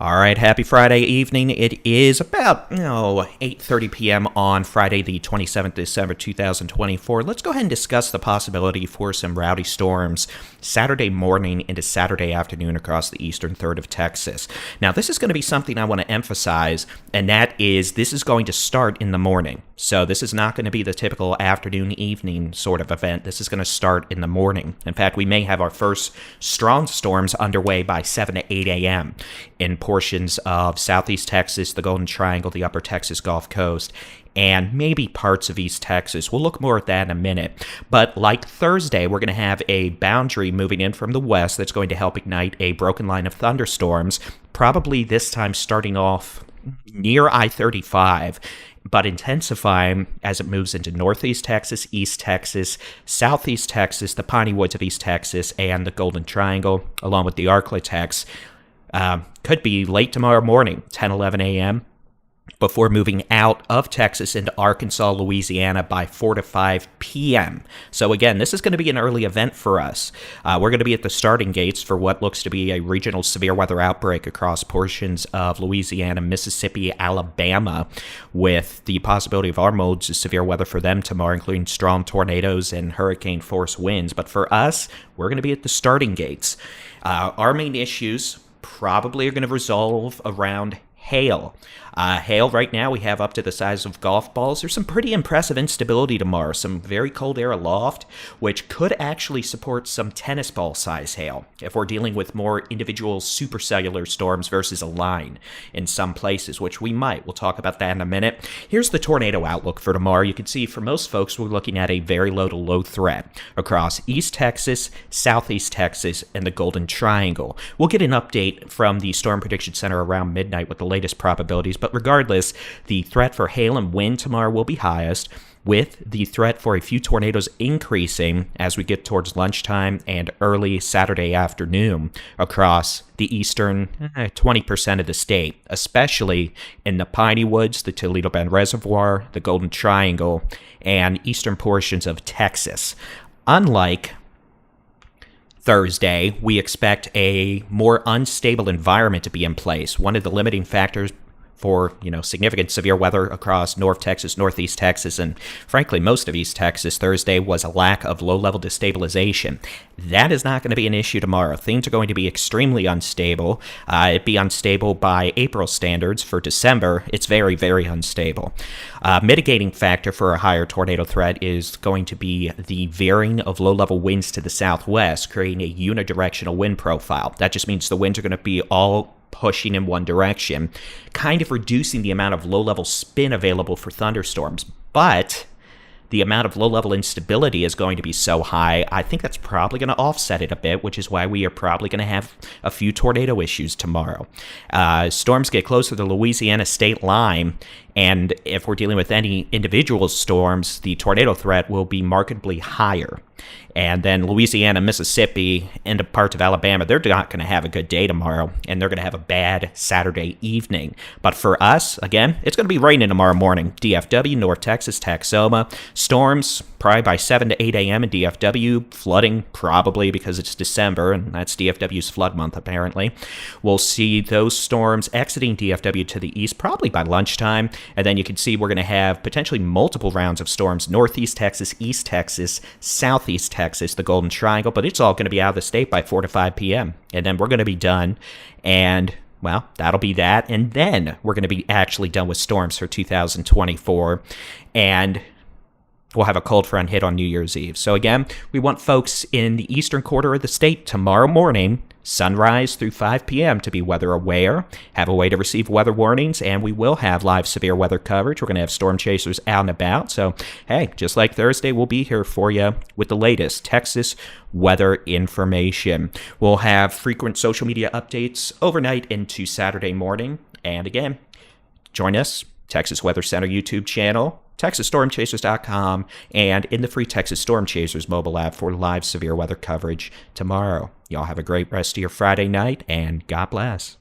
All right, happy Friday evening. It is about 8:30 p.m. on Friday, the 27th December 2024. Let's go ahead and discuss the possibility for some rowdy storms Saturday morning into Saturday afternoon across the eastern third of Texas. Now, this is going to be something I want to emphasize, and that is this is going to start in the morning. So this is not going to be the typical afternoon, evening sort of event. This is going to start in the morning. In fact, we may have our first strong storms underway by 7 to 8 a.m. in portions of southeast Texas, the Golden Triangle, the upper Texas Gulf Coast, and maybe parts of East Texas. We'll look more at that in a minute. But like Thursday, we're going to have a boundary moving in from the west that's going to help ignite a broken line of thunderstorms, probably this time starting off near I-35, but intensifying as it moves into northeast Texas, east Texas, southeast Texas, the piney woods of East Texas, and the Golden Triangle, along with the Arklatex. Could be late tomorrow morning, 10, 11 a.m., before moving out of Texas into Arkansas, Louisiana by 4 to 5 p.m. So again, this is going to be an early event for us. We're going to be at the starting gates for what looks to be a regional severe weather outbreak across portions of Louisiana, Mississippi, Alabama, with the possibility of our modes of severe weather for them tomorrow, including strong tornadoes and hurricane force winds. But for us, we're going to be at the starting gates. Our main issues probably are going to resolve around hail. Hail right now we have up to the size of golf balls. There's some pretty impressive instability tomorrow. Some very cold air aloft, which could actually support some tennis ball size hail if we're dealing with more individual supercellular storms versus a line in some places, which we might. We'll talk about that in a minute. Here's the tornado outlook for tomorrow. You can see for most folks, we're looking at a very low to low threat across East Texas, Southeast Texas, and the Golden Triangle. We'll get an update from the Storm Prediction Center around midnight with the latest probabilities. But regardless, the threat for hail and wind tomorrow will be highest, with the threat for a few tornadoes increasing as we get towards lunchtime and early Saturday afternoon across the eastern 20% of the state, especially in the Piney Woods, the Toledo Bend Reservoir, the Golden Triangle, and eastern portions of Texas. Unlike Thursday, we expect a more unstable environment to be in place. One of the limiting factors for, significant severe weather across North Texas, Northeast Texas, and frankly, most of East Texas Thursday was a lack of low-level destabilization. That is not going to be an issue tomorrow. Things are going to be extremely unstable. It'd be unstable by April standards. For December, it's very, very unstable. Mitigating factor for a higher tornado threat is going to be the veering of low-level winds to the southwest, creating a unidirectional wind profile. That just means the winds are going to be all pushing in one direction, kind of reducing the amount of low-level spin available for thunderstorms. But the amount of low-level instability is going to be so high, I think that's probably going to offset it a bit, which is why we are probably going to have a few tornado issues tomorrow. Storms get closer to the Louisiana state line, and if we're dealing with any individual storms, the tornado threat will be markedly higher. And then Louisiana, Mississippi, and parts of Alabama, they're not going to have a good day tomorrow, and they're going to have a bad Saturday evening. But for us, again, it's going to be raining tomorrow morning. DFW, North Texas, Texoma, storms probably by 7 to 8 a.m. in DFW, flooding probably because it's December, and that's DFW's flood month, apparently. We'll see those storms exiting DFW to the east probably by lunchtime, and then you can see we're going to have potentially multiple rounds of storms, Northeast Texas, East Texas, Southeast Texas, the Golden Triangle, but it's all going to be out of the state by 4 to 5 p.m. And then we're going to be done, and well, that'll be that. And then we're going to be actually done with storms for 2024, and we'll have a cold front hit on New Year's Eve. So again, we want folks in the eastern quarter of the state tomorrow morning, sunrise through 5 p.m. to be weather aware, have a way to receive weather warnings, and we will have live severe weather coverage. We're going to have storm chasers out and about. So, hey, just like Thursday, we'll be here for you with the latest Texas weather information. We'll have frequent social media updates overnight into Saturday morning. And again, join us, Texas Weather Center YouTube channel, TexasStormChasers.com, and in the free Texas Storm Chasers mobile app for live severe weather coverage tomorrow. Y'all have a great rest of your Friday night, and God bless.